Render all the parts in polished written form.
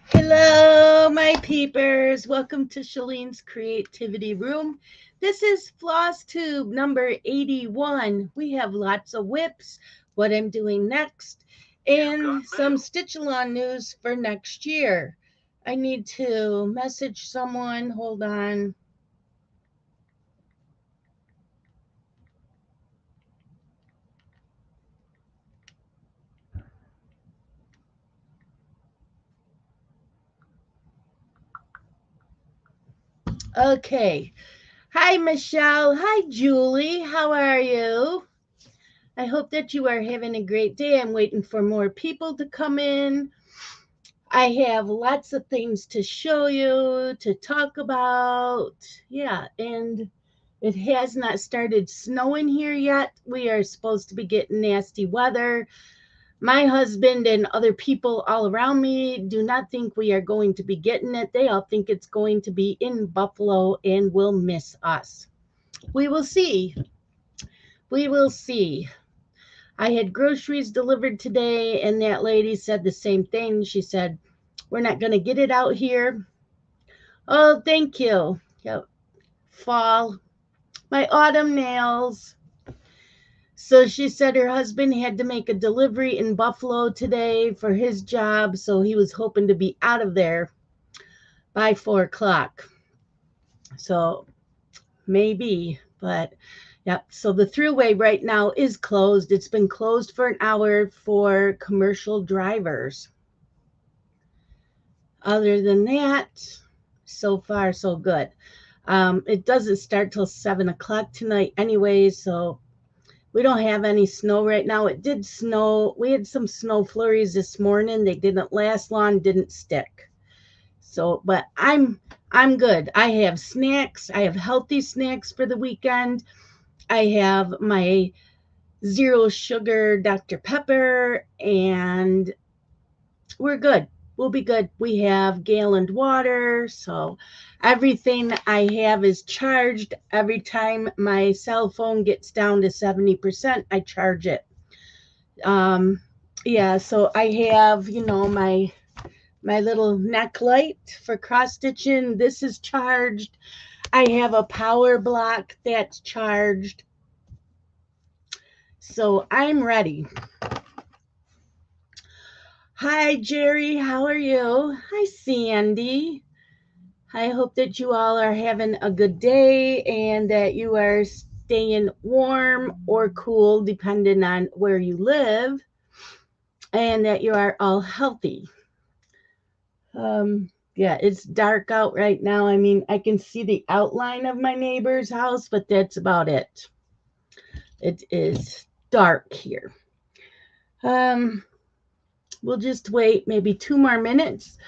Hello, my peepers. Welcome to Shalene's Creativity Room. This is Flosstube number 81. We have lots of whips, what I'm doing next, and some Stitch-Along news for next year. I need to message someone. Hold on. Okay. Hi, Michelle. Hi, Julie. How are you? I hope that you are having a great day. I'm waiting for more people to come in. I have lots of things to show you, to talk about. Yeah, and it has not started snowing here yet. We are supposed to be getting nasty weather. My husband and other people all around me do not think we are going to be getting it. They all think it's going to be in Buffalo and will miss us. We will see. We will see. I had groceries delivered today, and that lady said the same thing. She said, "We're not going to get it out here." Oh, thank you. Yep. Fall. My autumn nails. So she said her husband had to make a delivery in Buffalo today for his job, so he was hoping to be out of there by 4 o'clock. So maybe, but yep. So the thruway right now is closed. It's been closed for an hour for commercial drivers. Other than that, so far so good. It doesn't start till 7 o'clock tonight anyway, so we don't have any snow right now. It did snow. We had some snow flurries this morning. They didn't last long, didn't stick. So, but I'm good. I have snacks. I have healthy snacks for the weekend. I have my zero sugar Dr. Pepper, and we're good. We'll be good. We have galloned water, so everything I have is charged. Every time my cell phone gets down to 70%, I charge it. Um, yeah, so I have, my little neck light for cross stitching. This is charged. I have a power block that's charged. So I'm ready. Hi, Jerry. How are you? Hi, Sandy. I hope that you all are having a good day and that you are staying warm or cool, depending on where you live, and that you are all healthy. Yeah, it's dark out right now. I mean, I can see the outline of my neighbor's house, but that's about it. It is dark here. Um, we'll just wait maybe 2 more minutes.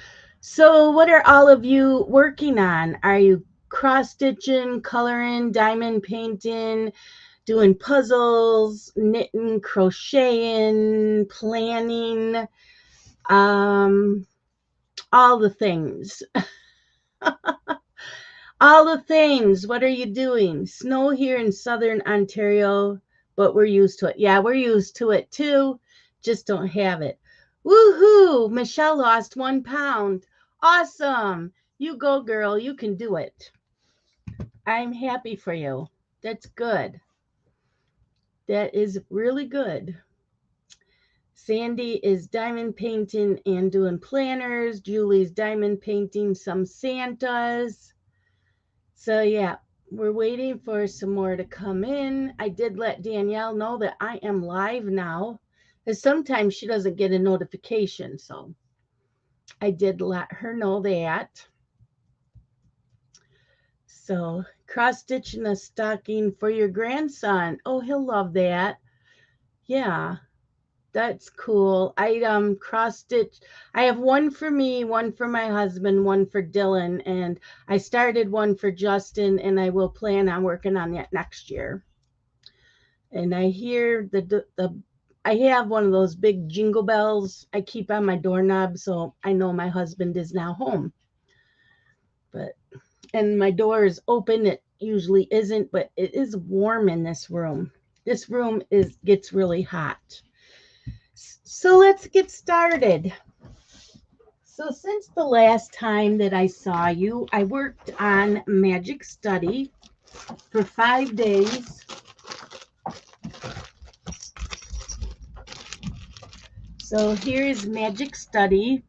So, what are all of you working on? Are you cross stitching, coloring, diamond painting, doing puzzles, knitting, crocheting, planning, um, all the things? All the things. What are you doing? Snow here in southern Ontario, but we're used to it. Yeah, we're used to it too. Just don't have it. Woohoo! Michelle lost 1 pound. Awesome. You go, girl. You can do it. I'm happy for you. That's good. That is really good. Sandy is diamond painting and doing planners. Julie's diamond painting some Santas. So, yeah, we're waiting for some more to come in. I did let Danielle know that I am live now, because sometimes she doesn't get a notification. So, I did let her know that. So, cross stitching a stocking for your grandson. Oh, he'll love that. Yeah, that's cool. I cross stitch. I have one for me, one for my husband, one for Dylan, and I started one for Justin, and I will plan on working on that next year. And I hear the I have one of those big jingle bells I keep on my doorknob, so I know my husband is now home. But and my door is open. It usually isn't, but it is warm in this room. This room is gets really hot. So let's get started. So since the last time that I saw you, I worked on Magic Study for 5 days. So here's Magic Study.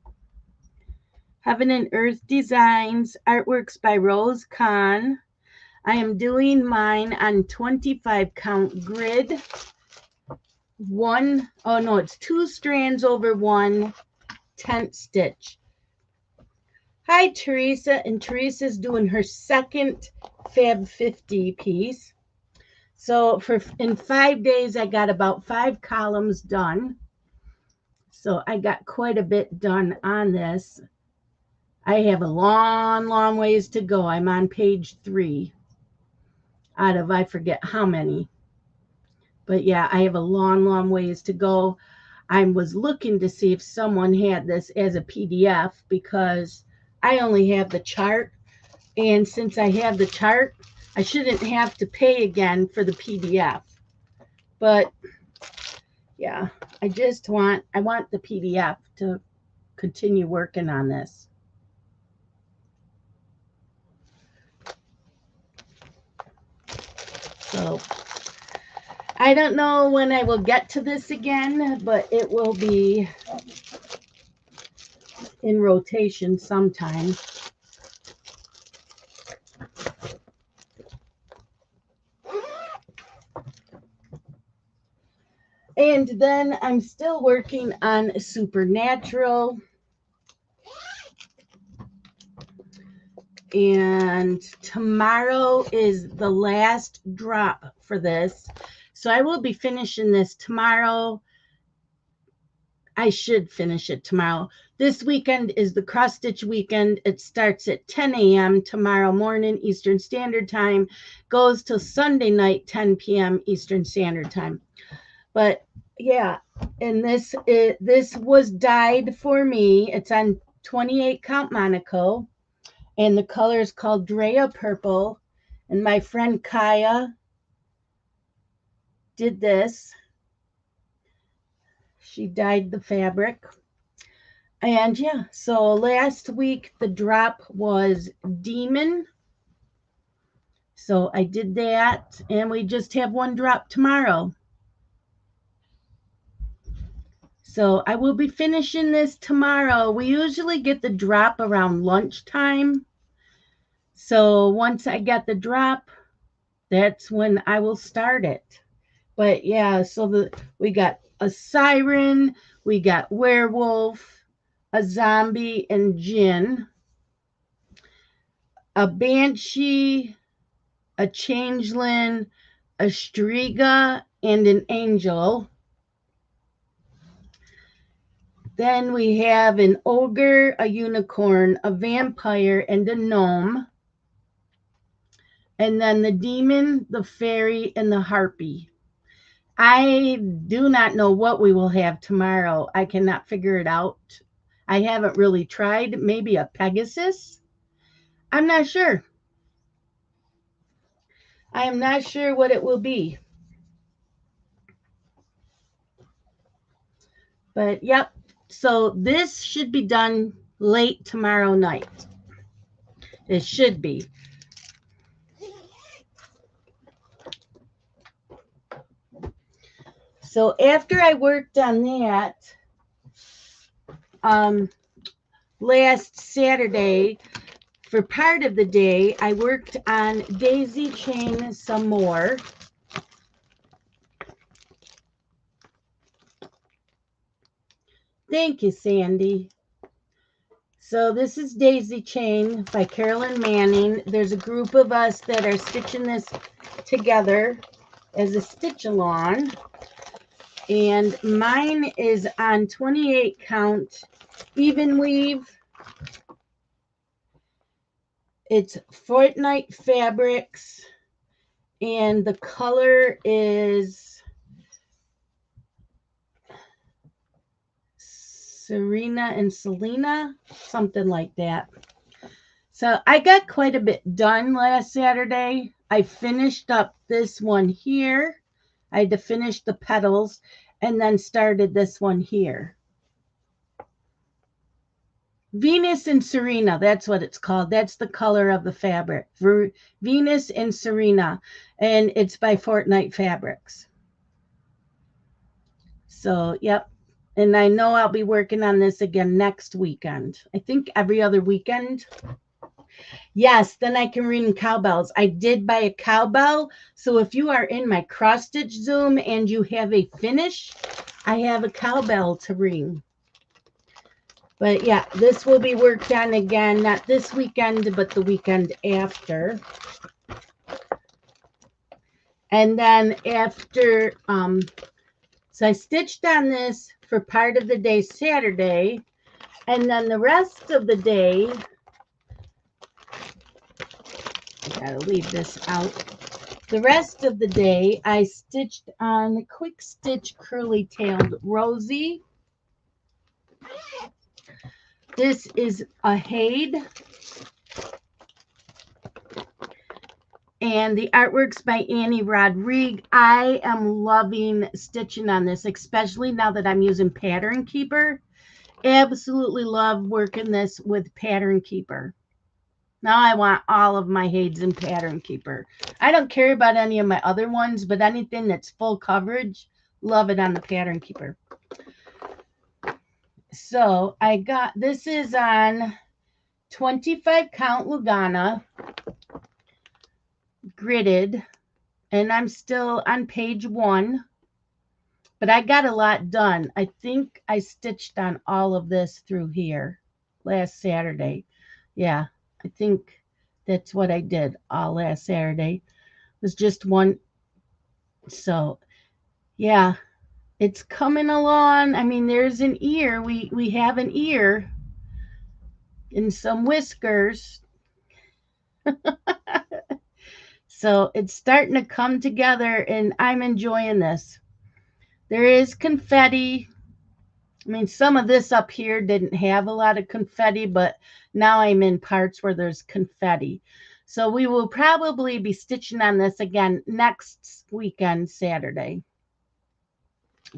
Heaven and Earth Designs, artworks by Rose Kahn. I am doing mine on 25 count grid. It's 2 strands over 1 tent stitch. Hi, Teresa, and Teresa's doing her second Fab 50 piece. So in 5 days, I got about 5 columns done. So I got quite a bit done on this. I have a long, long ways to go. I'm on page 3 out of I forget how many. But yeah, I have a long, long ways to go. I was looking to see if someone had this as a PDF because I only have the chart. And since I have the chart, I shouldn't have to pay again for the PDF. But yeah, I want the PDF to continue working on this. So I don't know when I will get to this again, but it will be in rotation sometime. And then I'm still working on Supernatural. And tomorrow is the last drop for this. So I will be finishing this tomorrow. I should finish it tomorrow. This weekend is the cross stitch weekend. It starts at 10 a.m. tomorrow morning Eastern Standard Time, goes till Sunday night 10 p.m. Eastern Standard Time. But yeah, and this was dyed for me. It's on 28 count Monaco, and the color is called Drea Purple. And my friend Kaya did this. She dyed the fabric. And yeah, so last week the drop was Demon. So I did that, and we just have one drop tomorrow. So I will be finishing this tomorrow. We usually get the drop around lunchtime. So once I get the drop, that's when I will start it. But yeah, so we got a siren, we got werewolf, a zombie and djinn, a banshee, a changeling, a striga, and an angel. Then we have an ogre, a unicorn, a vampire, and a gnome. And then the demon, the fairy, and the harpy. I do not know what we will have tomorrow. I cannot figure it out. I haven't really tried. Maybe a Pegasus? I'm not sure. I am not sure what it will be. But yep, so this should be done late tomorrow night. It should be. So after I worked on that, last Saturday, for part of the day, I worked on daisy chain some more. Thank you, Sandy. So this is Daisy Chain by Carolyn Manning. There's a group of us that are stitching this together as a stitch along. And mine is on 28 count even weave. It's Fortnite Fabrics, and the color is Serena and Selena, something like that. So I got quite a bit done last Saturday. I finished up this one here. I had to finish the petals and then started this one here. Venus and Serena, that's what it's called. That's the color of the fabric. Venus and Serena, and it's by Fortnite Fabrics. So, yep. And I know I'll be working on this again next weekend. I think every other weekend. Yes, then I can ring cowbells. I did buy a cowbell. So if you are in my cross stitch Zoom and you have a finish, I have a cowbell to ring. But yeah, this will be worked on again, not this weekend, but the weekend after. And then after, so I stitched on this for part of the day Saturday, and then the rest of the day, I gotta leave this out. The rest of the day, I stitched on the Quick Stitch Curly-Tailed Rosie. This is a Hade. And the artwork's by Annie Rodrigue. I am loving stitching on this, especially now that I'm using Pattern Keeper. Absolutely love working this with Pattern Keeper. Now I want all of my Hades in Pattern Keeper. I don't care about any of my other ones, but anything that's full coverage, love it on the Pattern Keeper. So I got, this is on 25 count Lugana, gridded, and I'm still on page 1, but I got a lot done. I think I stitched on all of this through here last Saturday. Yeah, I think that's what I did all last Saturday. It was just one. So yeah, it's coming along. I mean, there's an ear. We have an ear and some whiskers. So it's starting to come together, and I'm enjoying this. There is confetti. I mean, some of this up here didn't have a lot of confetti, but now I'm in parts where there's confetti. So we will probably be stitching on this again next weekend, Saturday.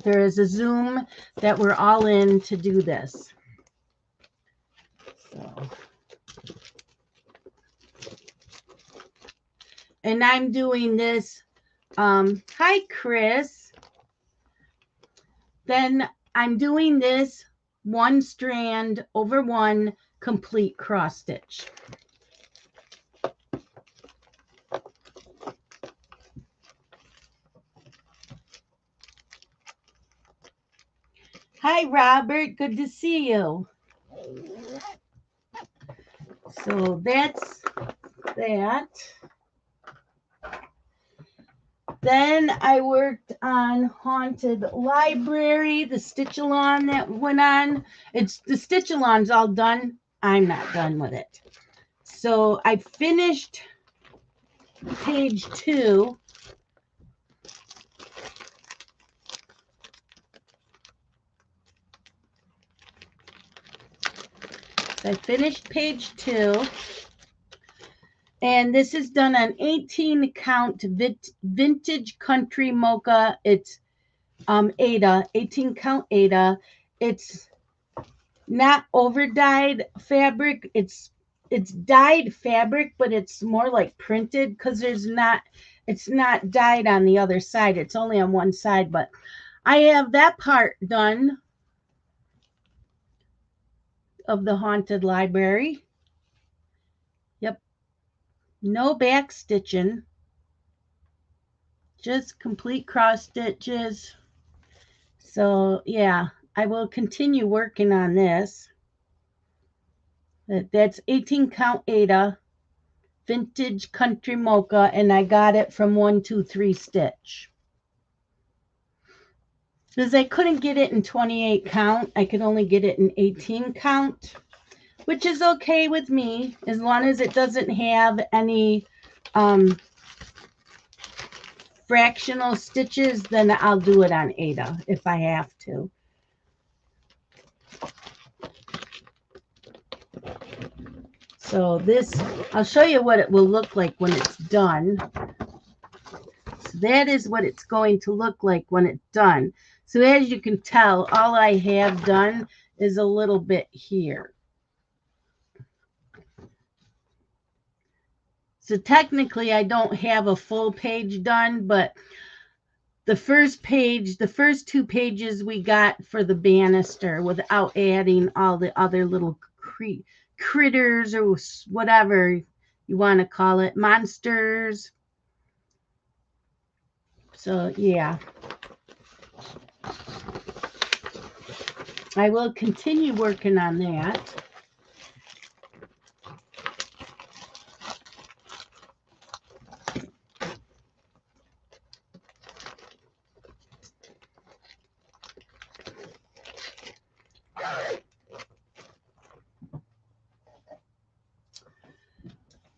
There is a Zoom that we're all in to do this. So. And I'm doing this. Hi, Chris. Then I'm doing this one strand over one complete cross stitch. Hi, Robert. Good to see you. So that's that. Then I worked on Haunted Library, the stitch-along that went on. It's the stitch-along's all done. I'm not done with it. So I finished page 2. I finished page 2. And this is done on 18 count vintage country mocha. It's Ada, 18 count Ada. It's not over dyed fabric. It's dyed fabric, but it's more like printed because it's not dyed on the other side. It's only on one side, but I have that part done of the Haunted Library. Yep. No back stitching, just complete cross stitches. So yeah, I will continue working on this. That's 18 count Ada, vintage country mocha, and I got it from 123 Stitch. Because I couldn't get it in 28 count, I could only get it in 18 count. Which is okay with me, as long as it doesn't have any fractional stitches, then I'll do it on Ada if I have to. So this, I'll show you what it will look like when it's done. So that is what it's going to look like when it's done. So as you can tell, all I have done is a little bit here. So technically I don't have a full page done, but the first page, the first 2 pages we got for the banister without adding all the other little critters or whatever you want to call it, monsters. So yeah, I will continue working on that.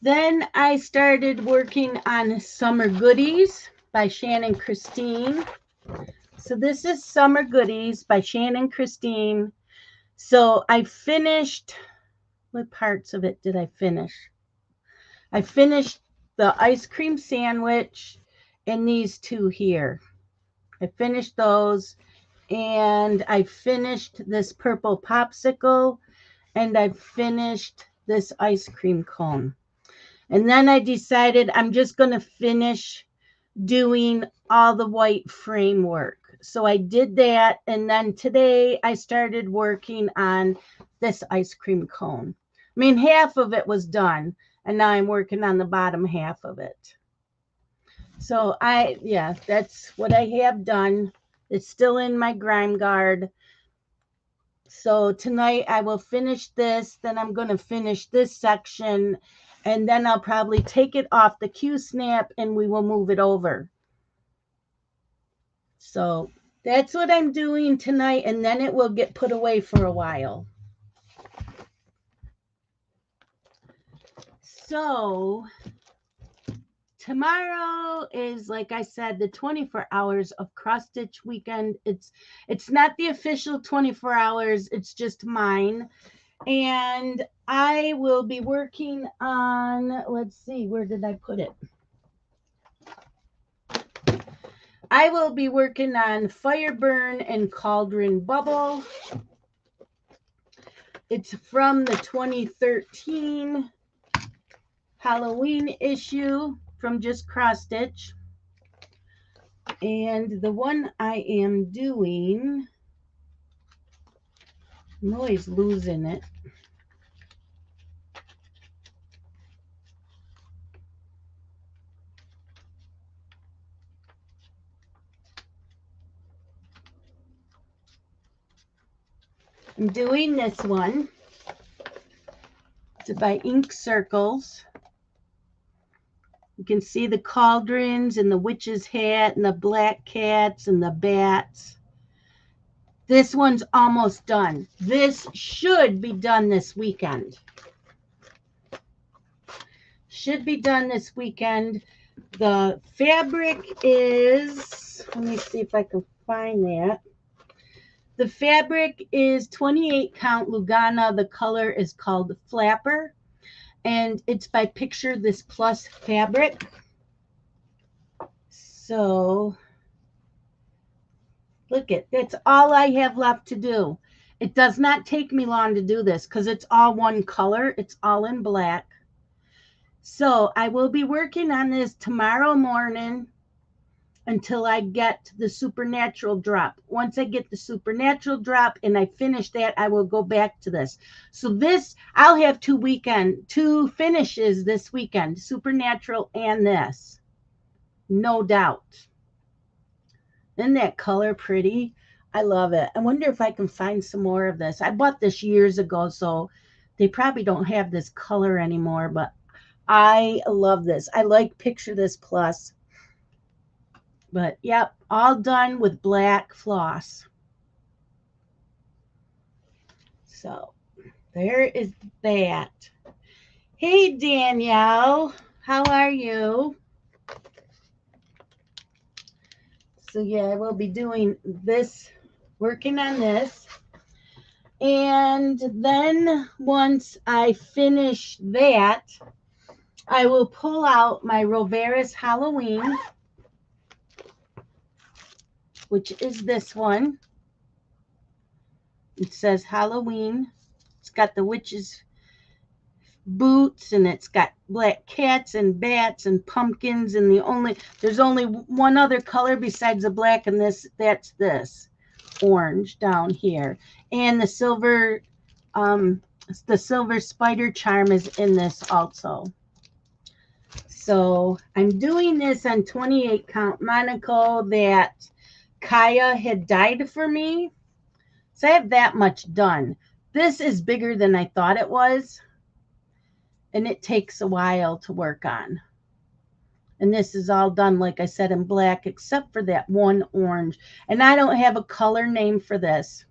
Then I started working on Summer Goodies by Shannon Christine. So this is Summer Goodies by Shannon Christine. So I finished, what parts of it did I finish? I finished the ice cream sandwich and these 2 here. I finished those, and I finished this purple popsicle, and I finished this ice cream cone. And then I decided I'm just going to finish doing all the white framework. So I did that. And then today I started working on this ice cream cone. I mean, half of it was done. And now I'm working on the bottom half of it. So yeah, that's what I have done. It's still in my grime guard. So tonight I will finish this. Then I'm going to finish this section. And then I'll probably take it off the Q-snap and we will move it over. So that's what I'm doing tonight. And then it will get put away for a while. So tomorrow is, like I said, the 24 hours of cross stitch weekend. It's not the official 24 hours. It's just mine. And I will be working on, let's see, where did I put it? I will be working on Fireburn and Cauldron Bubble. It's from the 2013 Halloween issue from Just Cross Stitch. And the one I am doing, I'm always losing it. I'm doing this one. It's by Ink Circles. You can see the cauldrons and the witch's hat and the black cats and the bats. This one's almost done. This should be done this weekend. Should be done this weekend. The fabric is, let me see if I can find that. The fabric is 28 count Lugana. The color is called Flapper. And it's by Picture This Plus fabric. So look it, that's all I have left to do. It does not take me long to do this because it's all one color. It's all in black. So I will be working on this tomorrow morning until I get the supernatural drop. Once I get the supernatural drop and I finish that, I will go back to this. So this, I'll have 2 finishes this weekend, supernatural and this. No doubt. Isn't that color pretty? I love it. I wonder if I can find some more of this. I bought this years ago, so they probably don't have this color anymore, but I love this. I like Picture This Plus. But yep, all done with black floss. So there is that. Hey, Danielle, how are you? So yeah, I will be doing this, working on this. And then once I finish that, I will pull out my Roveris Halloween, which is this one. It says Halloween. It's got the witch's boots, and it's got black cats and bats and pumpkins, and there's only one other color besides the black, and that's this orange down here. And the silver spider charm is in this also. So I'm doing this on 28 count Monaco that Kaya had dyed for me. So I have that much done. This is bigger than I thought it was, and it takes a while to work on. And this is all done, like I said, in black, except for that one orange. And I don't have a color name for this.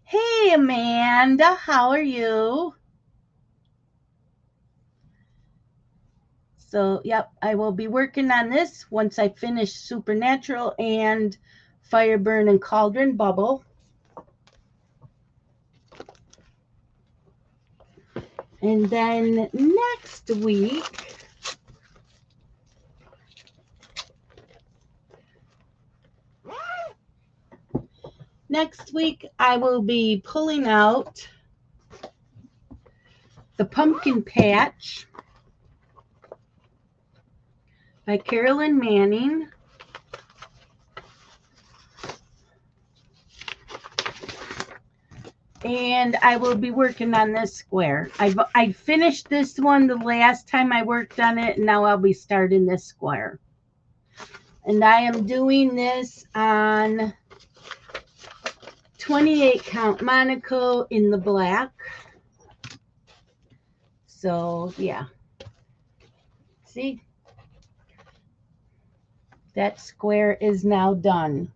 Hey, Amanda, how are you? So, yep, I will be working on this once I finish Supernatural and Fireburn and Cauldron Bubble. And then next week, I will be pulling out the Pumpkin Patch by Carolyn Manning. And I will be working on this square. I finished this one the last time I worked on it, and now I'll be starting this square. And I am doing this on 28 count Monaco in the black. So, yeah. See? That square is now done.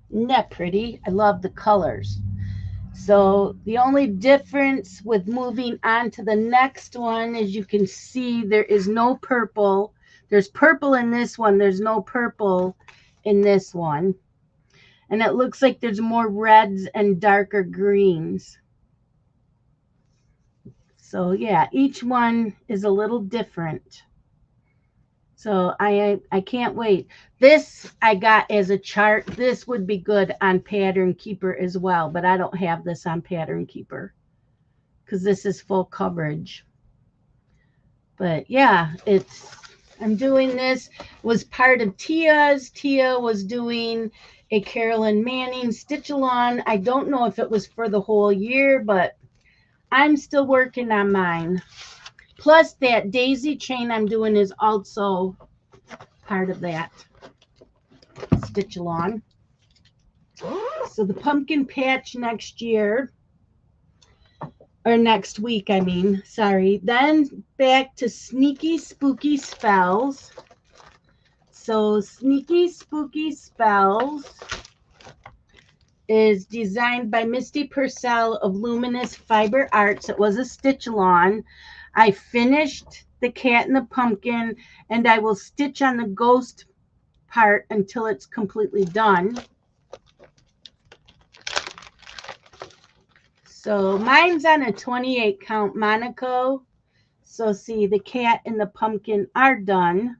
Isn't that pretty? I love the colors. So the only difference with moving on to the next one, as you can see, there is no purple. There's purple in this one. There's no purple in this one. And it looks like there's more reds and darker greens. So yeah, each one is a little different. So I can't wait. This I got as a chart. This would be good on Pattern Keeper as well, but I don't have this on Pattern Keeper because this is full coverage. But yeah, I'm doing this. It was part of Tia's. Tia was doing a Carolyn Manning stitch-along. I don't know if it was for the whole year, but I'm still working on mine. Plus, that daisy chain I'm doing is also part of that stitch along. So the pumpkin patch next year, or next week, I mean, sorry. Then back to Sneaky Spooky Spells. So Sneaky Spooky Spells is designed by Misty Purcell of Luminous Fiber Arts. It was a stitch along. I finished the cat and the pumpkin, and I will stitch on the ghost part until it's completely done. So mine's on a 28 count Monaco. So see, the cat and the pumpkin are done.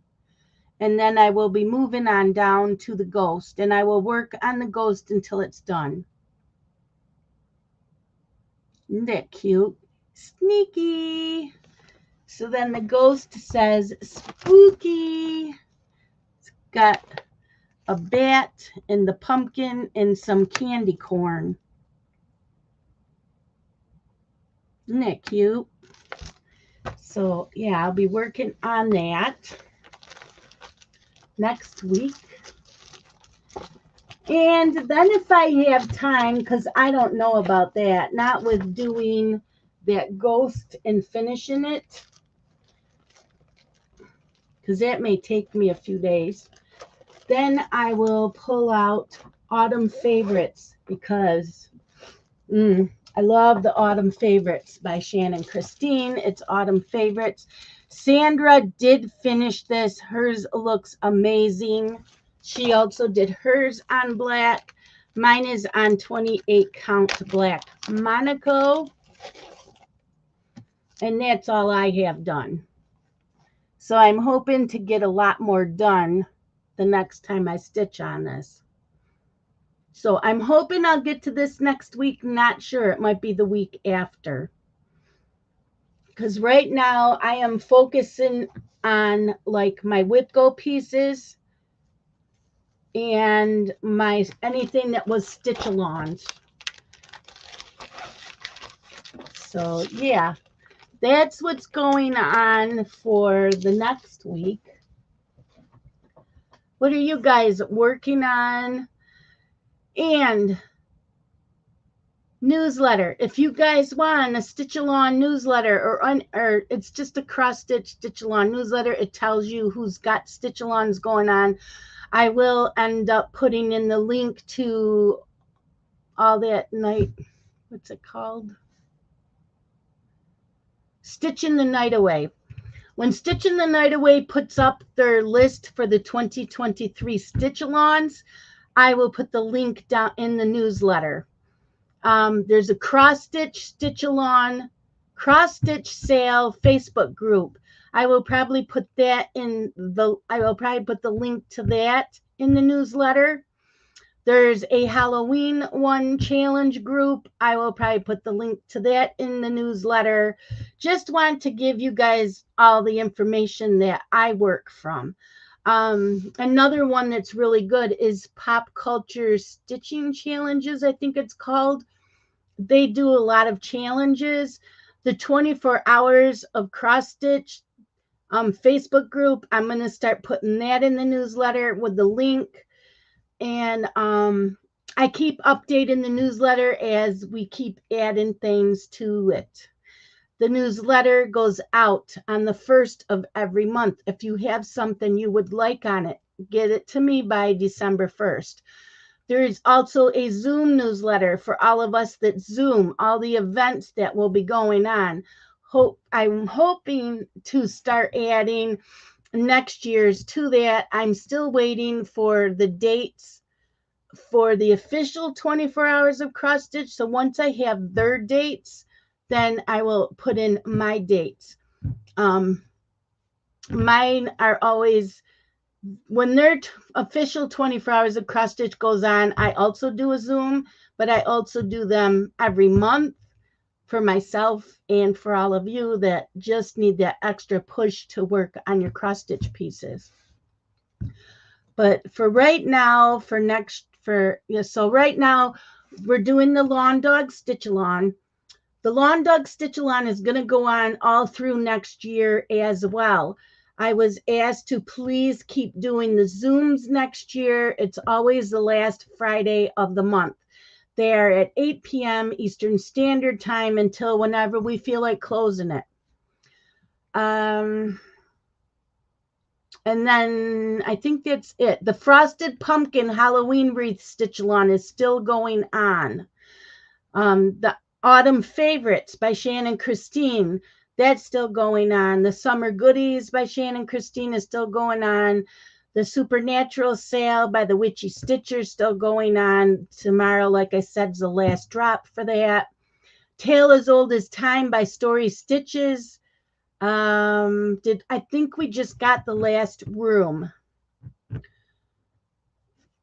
And then I will be moving on down to the ghost, and I will work on the ghost until it's done. Isn't that cute? Sneaky. So then the ghost says spooky. It's got a bat and the pumpkin and some candy corn. Isn't that cute? So yeah, I'll be working on that next week. And then if I have time, because I don't know about that, not with doing that ghost and finishing it, because that may take me a few days, then I will pull out Autumn Favorites, because I love the Autumn Favorites by Shannon Christine. It's Autumn Favorites. Sandra did finish this. Hers looks amazing. She also did hers on black. Mine is on 28 count black Monaco. And that's all I have done. So I'm hoping to get a lot more done the next time I stitch on this. So I'm hoping I'll get to this next week. Not sure. It might be the week after. Because right now I am focusing on like my whip go pieces and my anything that was stitch-alongs. So yeah, that's what's going on for the next week. What are you guys working on? And newsletter. If you guys want a stitch-along newsletter or it's just a cross-stitch stitch-along newsletter, it tells you who's got stitch-alongs going on. I will end up putting in the link to all that night. What's it called? Stitching the Night Away. When Stitching the Night Away puts up their list for the 2023 stitch-alongs, I will put the link down in the newsletter. There's a cross-stitch stitch-along, cross-stitch sale Facebook group. I will probably put that I will probably put the link to that in the newsletter. There's a Halloween one challenge group. I will probably put the link to that in the newsletter. Just want to give you guys all the information that I work from. Another one that's really good is Pop Culture Stitching Challenges, I think it's called. They do a lot of challenges. The 24 hours of cross stitch Facebook group, I'm going to start putting that in the newsletter with the link. And I keep updating the newsletter as we keep adding things to it. The newsletter goes out on the 1st of every month. If you have something you would like on it, get it to me by December 1st. There is also a Zoom newsletter for all of us that Zoom, all the events that will be going on. I'm hoping to start adding next year's to that. I'm still waiting for the dates for the official 24 hours of cross stitch. So once I have their dates, then I will put in my dates. Mine are always, when their official 24 hours of cross stitch goes on, I also do a Zoom, but I also do them every month for myself and for all of you that just need that extra push to work on your cross stitch pieces. But for right now, so right now we're doing the Lawn Dog Stitch Along. The Lawn Dog Stitch Along is going to go on all through next year as well. I was asked to please keep doing the Zooms next year. It's always the last Friday of the month. They're at 8 p.m. Eastern Standard Time until whenever we feel like closing it. And then I think that's it. The Frosted Pumpkin Halloween Wreath Stitch-along is still going on. The Autumn Favorites by Shannon Christine, that's still going on. The Summer Goodies by Shannon Christine is still going on. The Supernatural Sale by the Witchy Stitcher still going on. Tomorrow, like I said, is the last drop for that. Tale as Old as Time by Story Stitches. I think we just got the last room.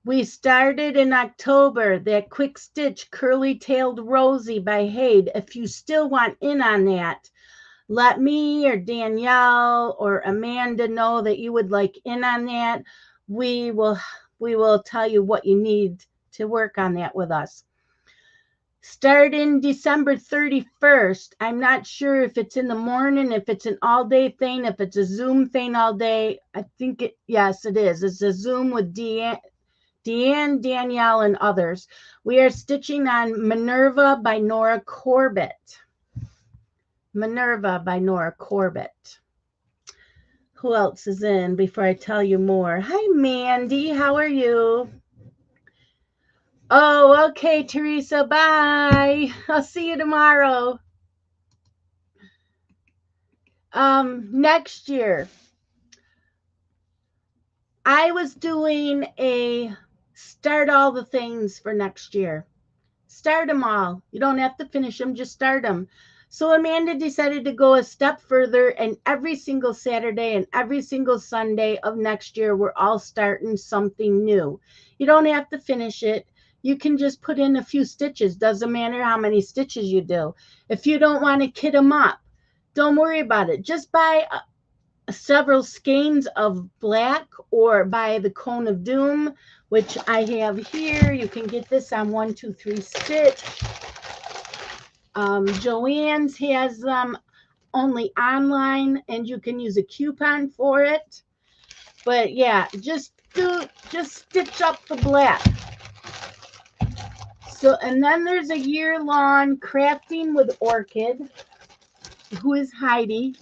We started in October, that Quick Stitch Curly-Tailed Rosie by Hade. If you still want in on that, let me or Danielle or Amanda know that you would like in on that. We will tell you what you need to work on that with us. Starting December 31st, I'm not sure if it's in the morning, if it's an all-day thing, if it's a Zoom thing all day. I think yes, it is. It's a Zoom with Deanne, Danielle, and others. We are stitching on Minerva by Nora Corbett. Minerva by Nora Corbett. Who else is in before I tell you more? Hi, Mandy. How are you? Oh, okay, Teresa. Bye. I'll see you tomorrow. Next year, I was doing a start all the things for next year. Start them all. You don't have to finish them, just start them. So Amanda decided to go a step further, and every single Saturday and every single Sunday of next year, we're all starting something new. You don't have to finish it. you can just put in a few stitches. Doesn't matter how many stitches you do. If you don't want to kit them up, don't worry about it. Just buy several skeins of black or buy the Cone of Doom, which I have here. You can get this on 123 Stitch. Joann's has them only online, and you can use a coupon for it. But yeah, just stitch up the black. So, and then there's a year-long Crafting with Orchid, who is Heidi.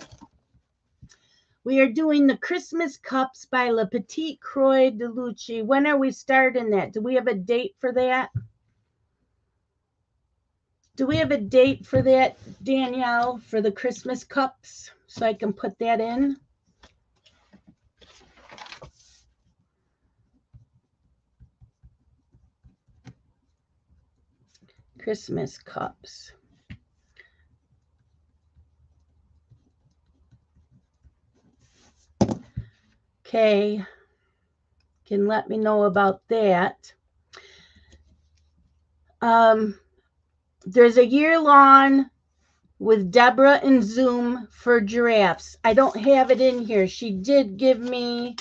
We are doing the Christmas Cups by La Petite Croix de Lucci. When are we starting that? Do we have a date for that? Do we have a date for that, Danielle, for the Christmas Cups? So I can put that in. Christmas Cups. Okay. Can let me know about that. There's a year-long with Deborah and Zoom for giraffes. I don't have it in here. She did give me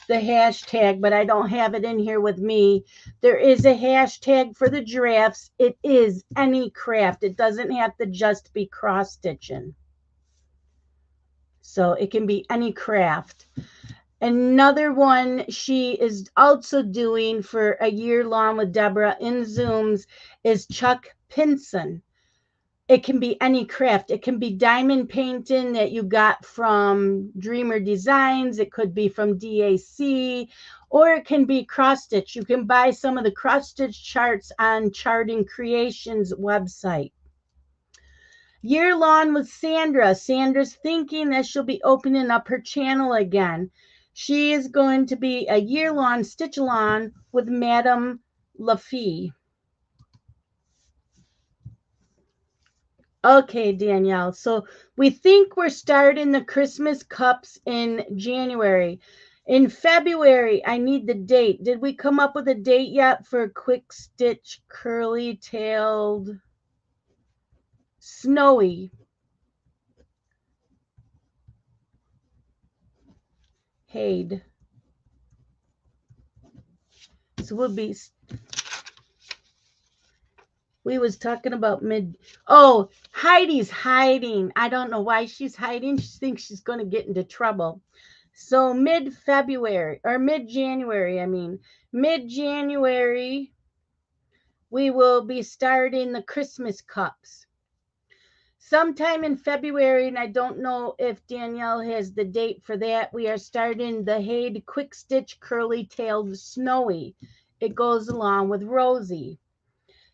the hashtag, but I don't have it in here with me. There is a hashtag for the giraffes. It is any craft. It doesn't have to just be cross stitching. So it can be any craft. Another one she is also doing for a year long with Deborah in Zooms is Chuck Pinson. It can be any craft. It can be diamond painting that you got from Dreamer Designs. It could be from DAC, or it can be cross stitch. You can buy some of the cross stitch charts on Charting Creations website. Year long with Sandra. Sandra's thinking that she'll be opening up her channel again. She is going to be a year-long stitch-along with Madame Lafie. Okay, Danielle. So we think we're starting the Christmas Cups in January. In February, I need the date. Did we come up with a date yet for Quick Stitch Curly-Tailed Snowy? Haid. So we was talking about oh, Heidi's hiding. I don't know why she's hiding. She thinks she's going to get into trouble. So mid-February, or mid-January, mid-January, we will be starting the Christmas Cups. Sometime in February, and I don't know if Danielle has the date for that, we are starting the Haid Quick Stitch Curly-Tailed Snowy. It goes along with Rosie.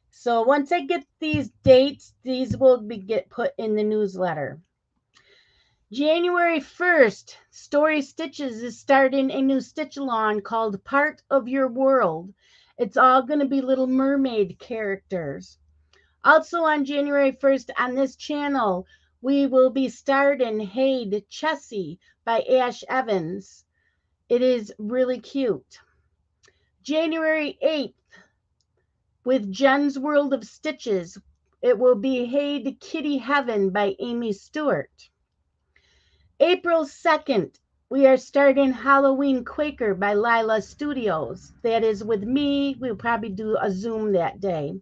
So once I get these dates, these will get put in the newsletter. January 1st, Story Stitches is starting a new stitch-along called Part of Your World. It's all going to be Little Mermaid characters. Also on January 1st on this channel, we will be starting Haid Chessie by Ash Evans. It is really cute. January 8th, with Jen's World of Stitches, it will be Haid Kitty Heaven by Amy Stewart. April 2nd, we are starting Halloween Quaker by Lila Studios. That is with me. We'll probably do a Zoom that day.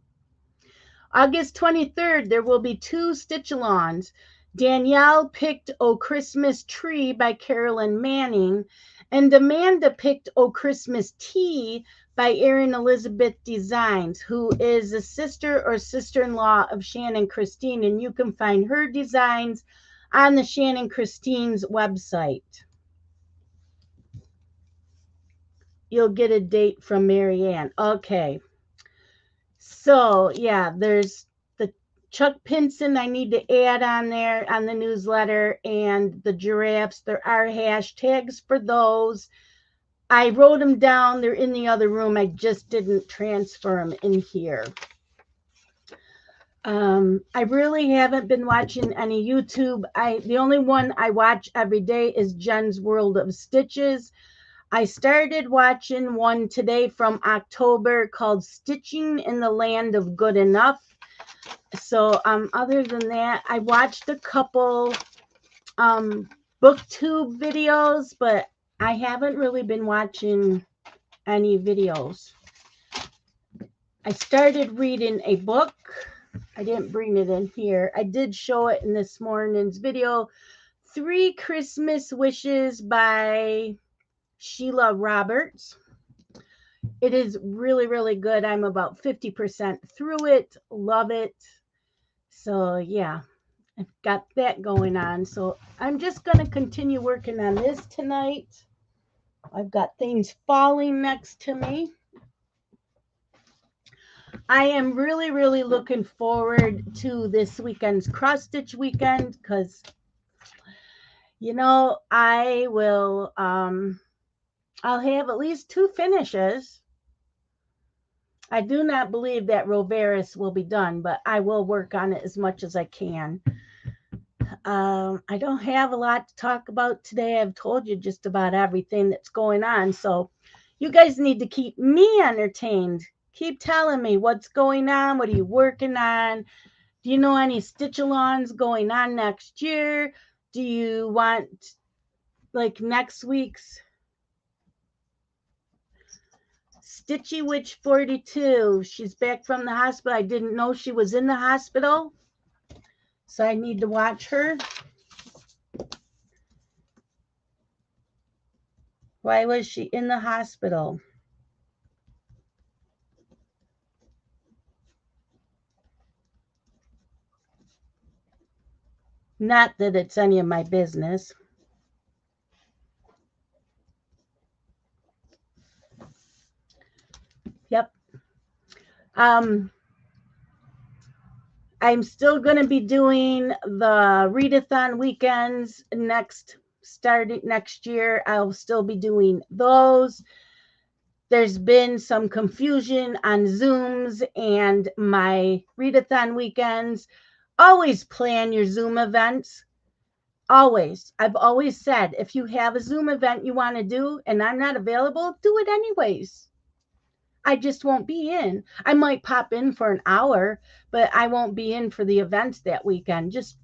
August 23rd, there will be 2 stitch-alongs. Danielle picked O Christmas Tree by Carolyn Manning, and Amanda picked O Christmas Tea by Erin Elizabeth Designs, who is a sister or sister-in-law of Shannon Christine, and you can find her designs on the Shannon Christine's website. You'll get a date from Marianne. Okay. So, yeah, there's the Chuck Pinson I need to add on there on the newsletter, and the giraffes. There are hashtags for those. I wrote them down. They're in the other room. I just didn't transfer them in here. I really haven't been watching any YouTube. The only one I watch every day is Jen's World of Stitches. I started watching one today from October called Stitching in the Land of Good Enough. So other than that, I watched a couple booktube videos, but I haven't really been watching any videos. I started reading a book. I didn't bring it in here. I did show it in this morning's video. 3 Christmas Wishes by Sheila Roberts. It is really, really good. I'm about 50% through it. Love it. So yeah, I've got that going on. So I'm just going to continue working on this tonight. I've got things falling next to me. I am really, really looking forward to this weekend's cross stitch weekend because, you know, I will, I'll have at least 2 finishes. I do not believe that Roveris will be done, but I will work on it as much as I can. I don't have a lot to talk about today. I've told you just about everything that's going on. So you guys need to keep me entertained. Keep telling me what's going on. What are you working on? Do you know any stitch-alongs going on next year? Do you want, like, next week's Stitchy Witch 42? She's back from the hospital. I didn't know she was in the hospital, so I need to watch her. Why was she in the hospital? Not that it's any of my business. Yep. I'm still going to be doing the readathon weekends starting next year. I'll still be doing those. There's been some confusion on Zooms and my readathon weekends. Always plan your Zoom events. Always. I've always said, if you have a Zoom event you want to do and I'm not available, do it anyways. I just won't be in. I might pop in for an hour, but I won't be in for the events that weekend. Just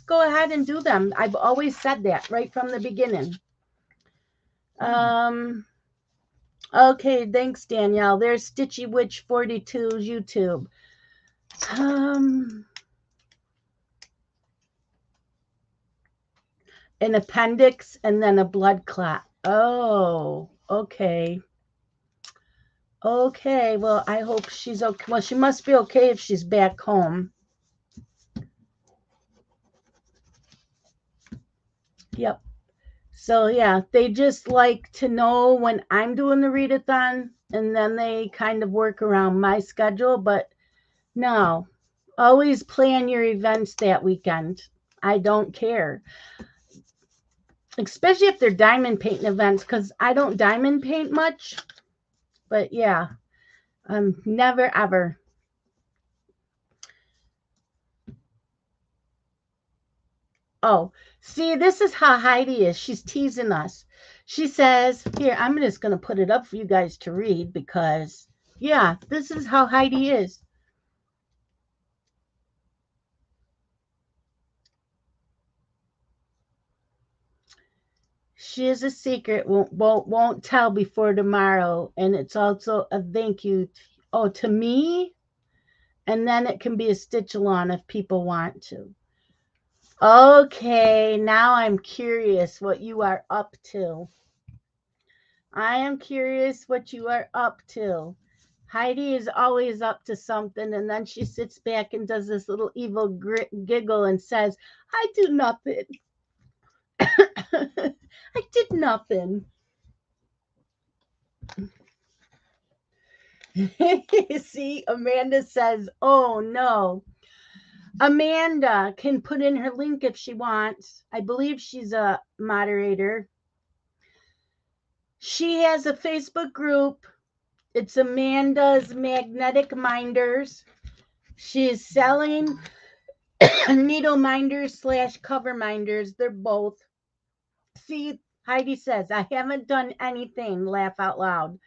go ahead and do them. I've always said that right from the beginning. Okay, thanks, Danielle. There's Stitchy Witch 42's YouTube. An appendix and then a blood clot. Oh, okay. Okay, well, I hope she's okay. Well, she must be okay if she's back home. Yep. So, yeah, they just like to know when I'm doing the readathon, and then they kind of work around my schedule. But no, always plan your events that weekend. I don't care. Especially if they're diamond painting events, because I don't diamond paint much. But yeah, never ever. Oh, see, this is how Heidi is. She's teasing us. She says, here, I'm just going to put it up for you guys to read because, yeah, this is how Heidi is. She is a secret, won't tell before tomorrow. And it's also a thank you, to me. And then it can be a stitch along if people want to. Okay, now I'm curious what you are up to. I am curious what you are up to. Heidi is always up to something, and then she sits back and does this little evil giggle and says, I do nothing. I did nothing. See, Amanda says, oh no. Amanda can put in her link if she wants. I believe she's a moderator. She has a Facebook group. It's Amanda's Magnetic Minders. She is selling needle minders / cover minders. They're both. See, Heidi says, I haven't done anything. Laugh out loud.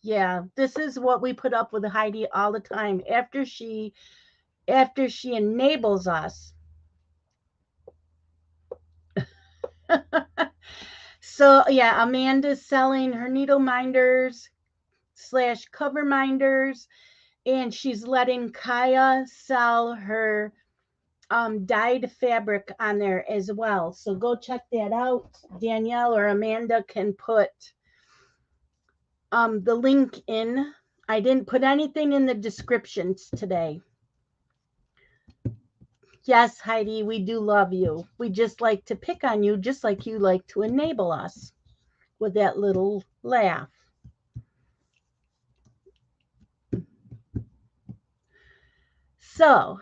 Yeah, this is what we put up with Heidi all the time. After she enables us. So yeah, Amanda's selling her needle minders / cover minders, and she's letting Kaya sell her dyed fabric on there as well. So go check that out. Danielle or Amanda can put the link in. I didn't put anything in the descriptions today. Yes, Heidi, we do love you. We just like to pick on you, just like you like to enable us with that little laugh. So,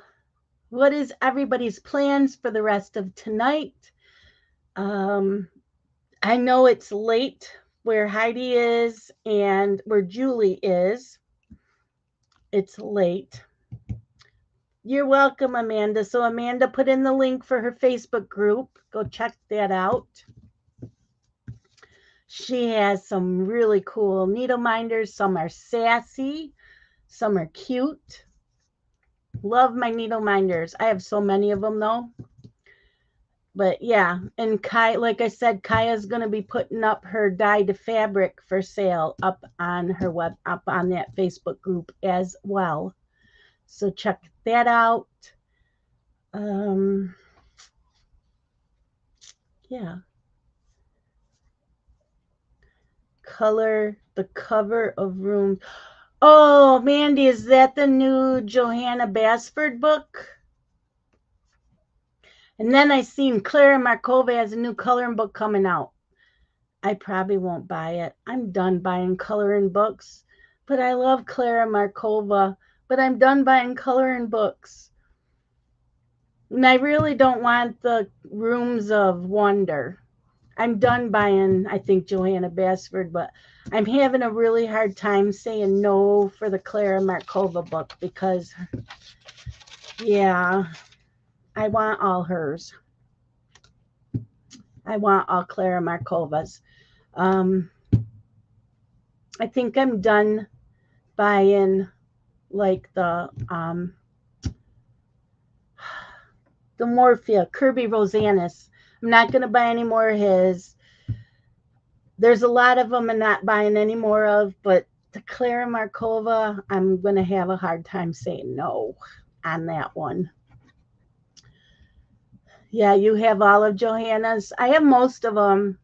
what is everybody's plans for the rest of tonight? I know it's late where Heidi is and where Julie is. It's late. You're welcome, Amanda. So Amanda put in the link for her Facebook group. Go check that out. She has some really cool needle minders. Some are sassy. Some are cute. Love my needle minders. I have so many of them though. But yeah, and like I said, Kaya's going to be putting up her dyed fabric for sale up on that Facebook group as well. So check that out. Yeah. Color the cover of Room. Oh, Mandy, is that the new Johanna Basford book? And then I seen Clara Markova has a new coloring book coming out. I probably won't buy it. I'm done buying coloring books. But I love Clara Markova. But I'm done buying coloring books. And I really don't want the Rooms of Wonder. I'm done buying, I think, Johanna Basford, but I'm having a really hard time saying no for the Clara Markova book because, yeah, I want all hers. I want all Clara Markova's. I think I'm done buying like the Morphia, Kirby Rosanis. I'm not going to buy any more of his. There's a lot of them I'm not buying any more of, but the Clara Markova, I'm going to have a hard time saying no on that one. Yeah, you have all of Johanna's. I have most of them.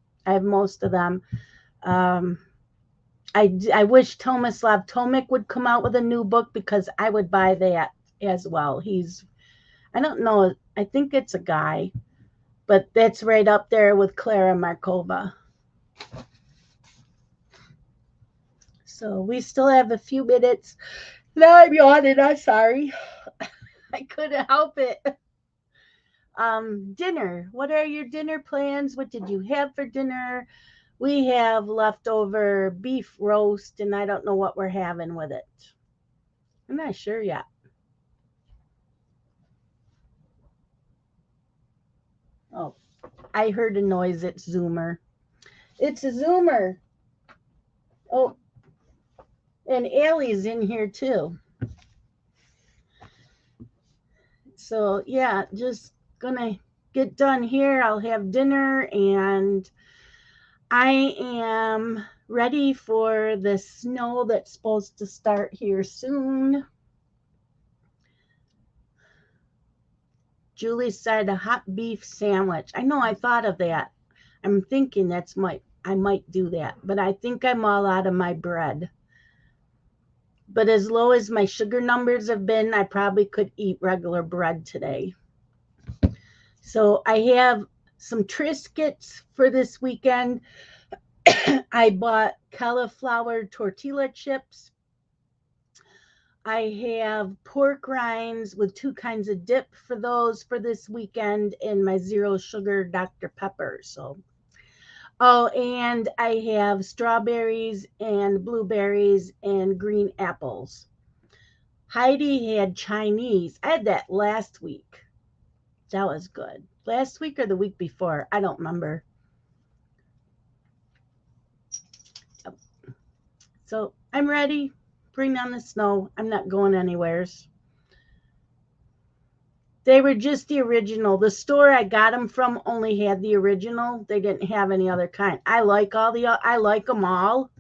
I wish Tomislav Tomic would come out with a new book because I would buy that as well. I don't know, I think it's a guy, but that's right up there with Clara Markova. So we still have a few minutes. Now I'm yawning. I'm sorry. I couldn't help it. Dinner. What are your dinner plans? What did you have for dinner? We have leftover beef roast, and I don't know what we're having with it. I'm not sure yet. Oh, I heard a noise. It's Zoomer. It's a Zoomer. Oh, and Allie's in here too. So yeah, just gonna get done here. I'll have dinner and I am ready for the snow that's supposed to start here soon. Julie said a hot beef sandwich. I know, I thought of that. I'm thinking I might do that, but I think I'm all out of my bread. But as low as my sugar numbers have been, I probably could eat regular bread today. So I have some Triscuits for this weekend. I bought cauliflower tortilla chips. I have pork rinds with 2 kinds of dip for those for this weekend and my 0 sugar Dr. Pepper. So, oh, and I have strawberries and blueberries and green apples. Heidi had Chinese. I had that last week. That was good. Last week or the week before? I don't remember. So I'm ready. Bring on the snow. I'm not going anywheres. They were just the original. The store I got them from only had the original. They didn't have any other kind. I like them all,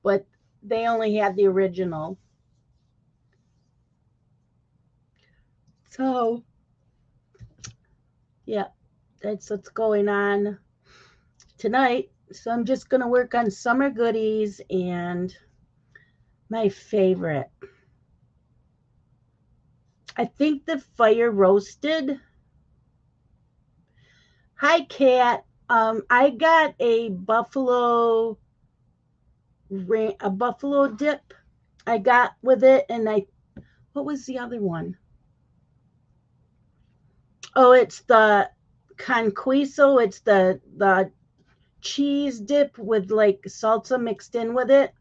but they only had the original. So, yeah, that's what's going on tonight. So I'm just going to work on summer goodies and my favorite. I think the fire roasted. Hi, Kat. I got a buffalo dip. I got with it, and what was the other one? Oh, it's the conquiso. It's the cheese dip with like salsa mixed in with it.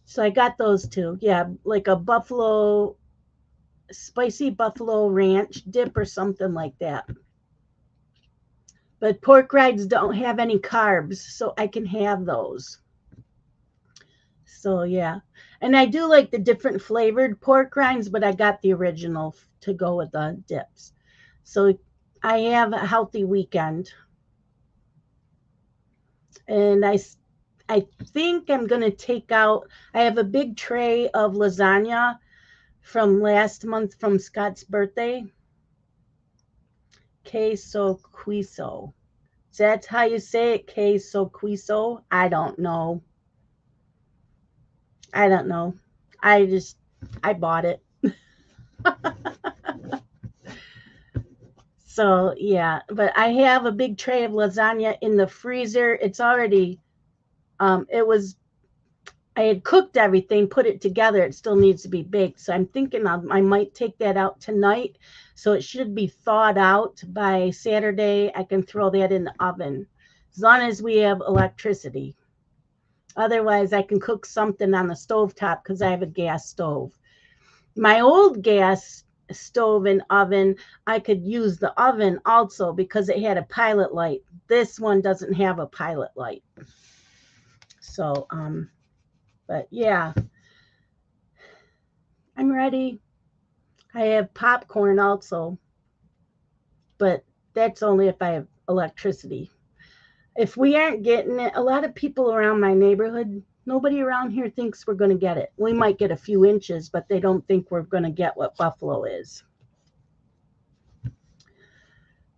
So I got those two. Yeah, like a spicy buffalo ranch dip or something like that. But pork rinds don't have any carbs, so I can have those. So yeah. And I do like the different flavored pork rinds, but I got the original to go with the dips. So I have a healthy weekend. And I think I'm going to take out, I have a big tray of lasagna from last month from Scott's birthday. Queso quiso. That's how you say it, queso quiso? I don't know. I bought it. So, yeah, but I have a big tray of lasagna in the freezer. It's already, I had cooked everything, put it together. It still needs to be baked. So I'm thinking I might take that out tonight. So it should be thawed out by Saturday. I can throw that in the oven as long as we have electricity. Otherwise, I can cook something on the stovetop because I have a gas stove. My old gas stove and oven, I could use the oven also because it had a pilot light. This one doesn't have a pilot light. So, but yeah, I'm ready. I have popcorn also, but that's only if I have electricity. If we aren't getting it, a lot of people around my neighborhood, nobody around here thinks we're going to get it. We might get a few inches, but they don't think we're going to get what buffalo is.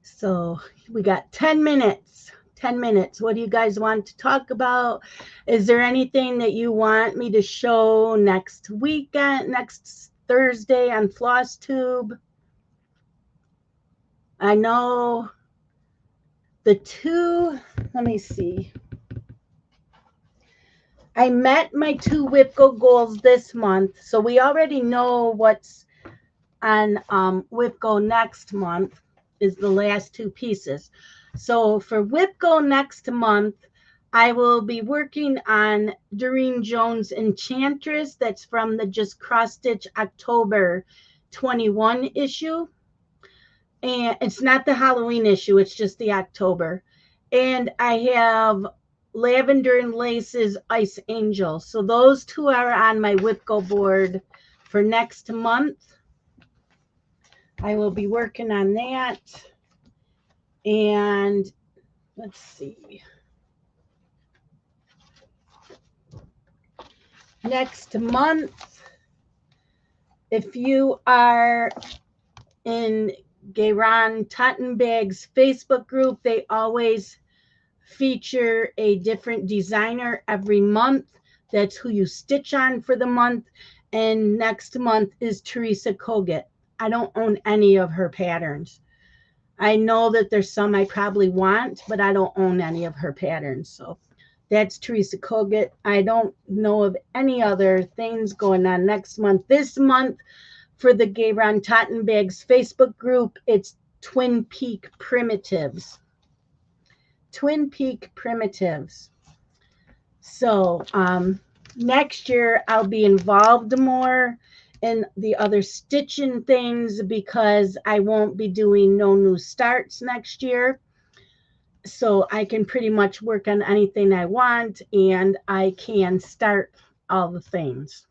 So we got 10 minutes. 10 minutes. What do you guys want to talk about? Is there anything that you want me to show next weekend, next Thursday on Flosstube? I know let me see. I met my 2 WIPGO goals this month. So we already know what's on WIPGO next month is the last 2 pieces. So for WIPGO next month, I will be working on Doreen Jones' Enchantress. That's from the Just Cross Stitch October 21 issue. And it's not the Halloween issue, it's just the October. And I have Lavender and Lace's Ice Angel. So those 2 are on my WIPGO board for next month. I will be working on that. And let's see. Next month, if you are in Gayron Tottenbag's Facebook group, they always feature a different designer every month. That's who you stitch on for the month. And next month is Teresa Kogut. I don't own any of her patterns. I know that there's some I probably want, but I don't own any of her patterns. So that's Teresa Kogut. I don't know of any other things going on next month. This month, for the Gayron Tottenbag's Facebook group, it's Twin Peak Primitives. Twin Peak Primitives. So next year I'll be involved more in the other stitching things because I won't be doing no new starts next year. So I can pretty much work on anything I want, and I can start all the things.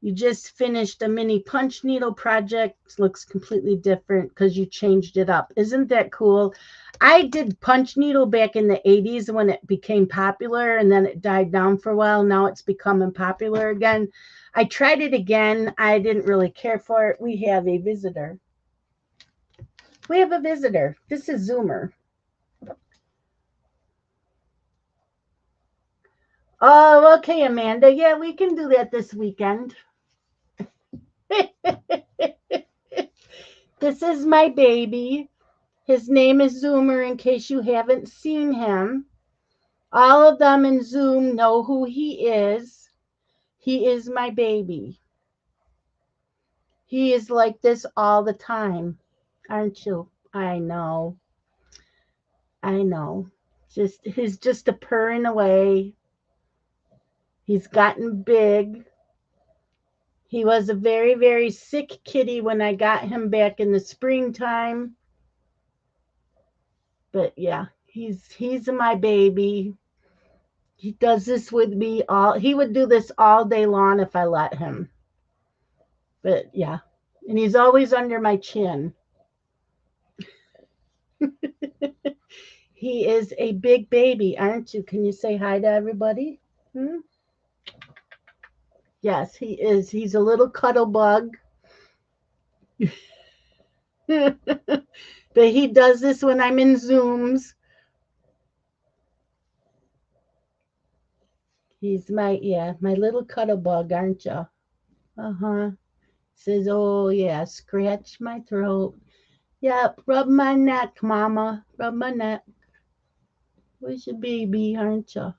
You just finished a mini punch needle project. Looks completely different because you changed it up. Isn't that cool? I did punch needle back in the 80s when it became popular, and then it died down for a while. Now it's becoming popular again. I tried it again. I didn't really care for it. We have a visitor. We have a visitor. This is Zoomer. Oh, okay, Amanda. Yeah, we can do that this weekend. This is my baby. His name is Zoomer, in case you haven't seen him. All of them in Zoom know who he is. He is my baby. He is like this all the time, aren't you? I know. I know. He's just a purring away. He's gotten big. He was a very, very sick kitty when I got him back in the springtime. But yeah, he's my baby. He does this with me all. He would do this all day long if I let him. But yeah, and he's always under my chin. He is a big baby, aren't you? Can you say hi to everybody? Hmm? Yes, he is. He's a little cuddle bug. But he does this when I'm in Zooms. He's my little cuddle bug, aren't you? Uh-huh. Says, oh yeah, scratch my throat. Yep, rub my neck, mama. Rub my neck. Where's your baby, aren't you?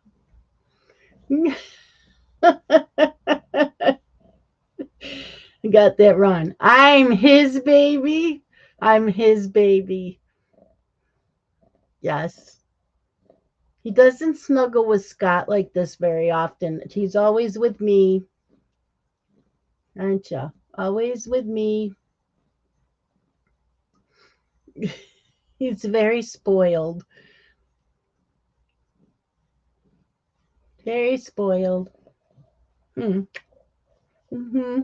Got that wrong. I'm his baby. I'm his baby. Yes. He doesn't snuggle with Scott like this very often. He's always with me, aren't you? Always with me. He's very spoiled. Very spoiled. Hmm. Mm-hmm.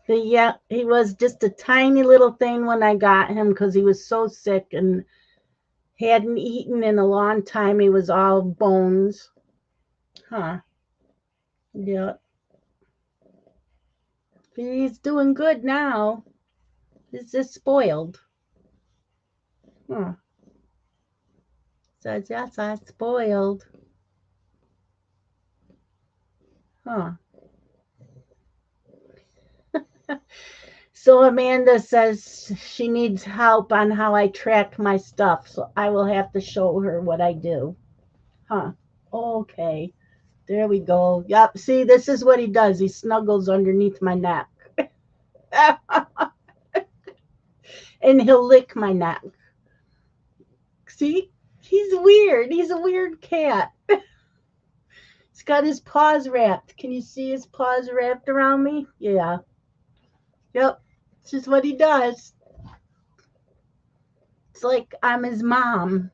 Yeah, he was just a tiny little thing when I got him because he was so sick and hadn't eaten in a long time. He was all bones. Huh. Yeah. He's doing good now. He's just spoiled. Huh. Says, yes, I spoiled. Huh. So Amanda says she needs help on how I track my stuff. So I will have to show her what I do. Huh. Okay. There we go. Yep. See, this is what he does. He snuggles underneath my neck. And he'll lick my neck. See? He's weird. He's a weird cat. He's got his paws wrapped. Can you see his paws wrapped around me? Yeah. Yep. This is what he does. It's like I'm his mom.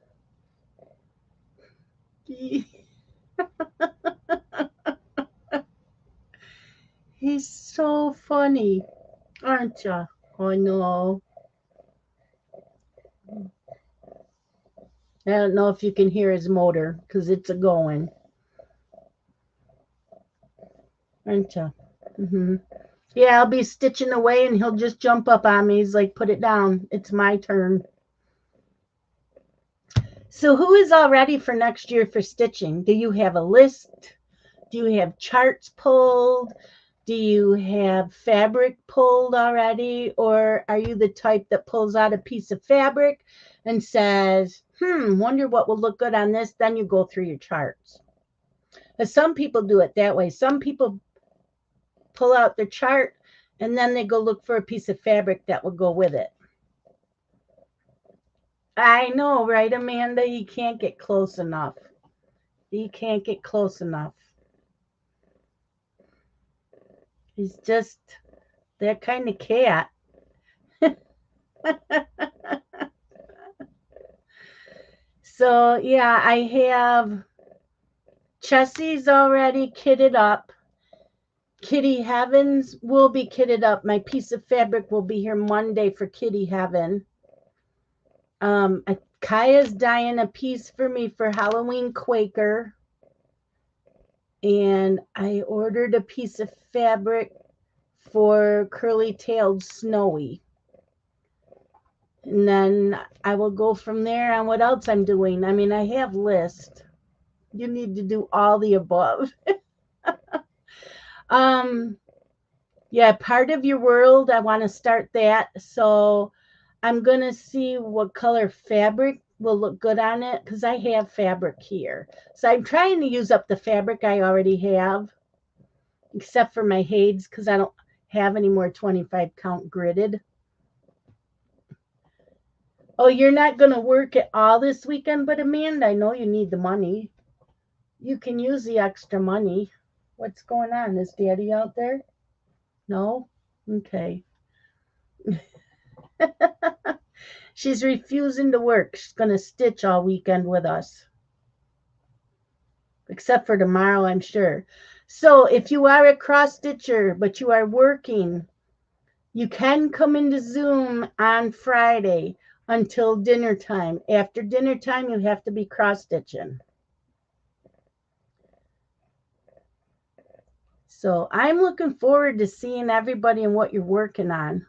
He's so funny, aren't you? I know. I don't know if you can hear his motor because it's a going, aren't you? Mm-hmm. Yeah, I'll be stitching away and he'll just jump up on me. He's like, put it down. It's my turn. So, who is all ready for next year for stitching? Do you have a list? Do you have charts pulled? Do you have fabric pulled already? Or are you the type that pulls out a piece of fabric and says, wonder what will look good on this? Then you go through your charts. But some people do it that way. Some people pull out their chart and then they go look for a piece of fabric that will go with it. I know, right, Amanda? You can't get close enough. You can't get close enough. He's just that kind of cat. So yeah, I have Chessie's already kitted up. Kitty Heavens will be kitted up. My piece of fabric will be here Monday for Kitty Heaven. Kaya's dyeing a piece for me for Halloween Quaker. And I ordered a piece of fabric for curly-tailed Snowy. And then I will go from there on what else I'm doing. I mean, I have list. You need to do all the above. Yeah, part of your world, I want to start that. So I'm going to see what color fabric will look good on it because I have fabric here. So I'm trying to use up the fabric I already have, except for my Hades because I don't have any more 25 count gridded. Oh, you're not going to work at all this weekend, but Amanda, I know you need the money. You can use the extra money. What's going on? Is Daddy out there? No? Okay. She's refusing to work. She's going to stitch all weekend with us. Except for tomorrow, I'm sure. So if you are a cross stitcher, but you are working, you can come into Zoom on Friday until dinner time. After dinner time, you have to be cross stitching. So I'm looking forward to seeing everybody and what you're working on.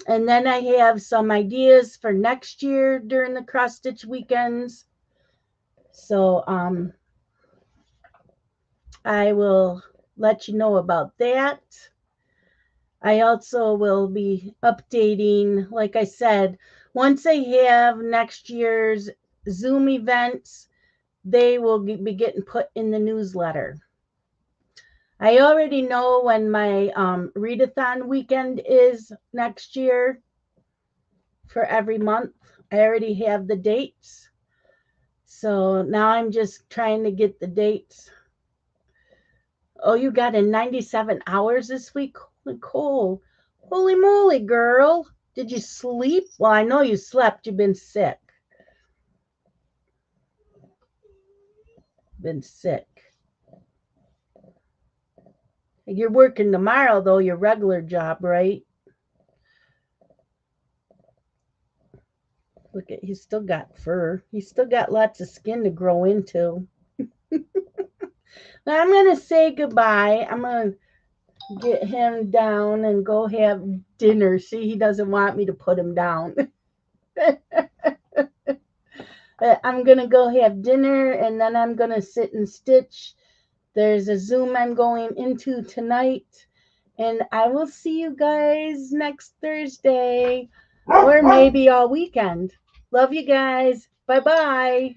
And then I have some ideas for next year during the cross stitch weekends. So I will let you know about that. I also will be updating, like I said, once I have next year's Zoom events, they will be getting put in the newsletter. I already know when my readathon weekend is next year for every month. I already have the dates. So now I'm just trying to get the dates. Oh, you got in 97 hours this week? Holy cool. Holy moly, girl. Did you sleep? Well, I know you slept. You've been sick. Been sick. You're working tomorrow, though, your regular job, right? Look at, he's still got fur. He's still got lots of skin to grow into. Now I'm going to say goodbye. I'm going to get him down and go have dinner. See, he doesn't want me to put him down. I'm going to go have dinner and then I'm going to sit and stitch. There's a Zoom I'm going into tonight. And I will see you guys next Thursday or maybe all weekend. Love you guys. Bye-bye.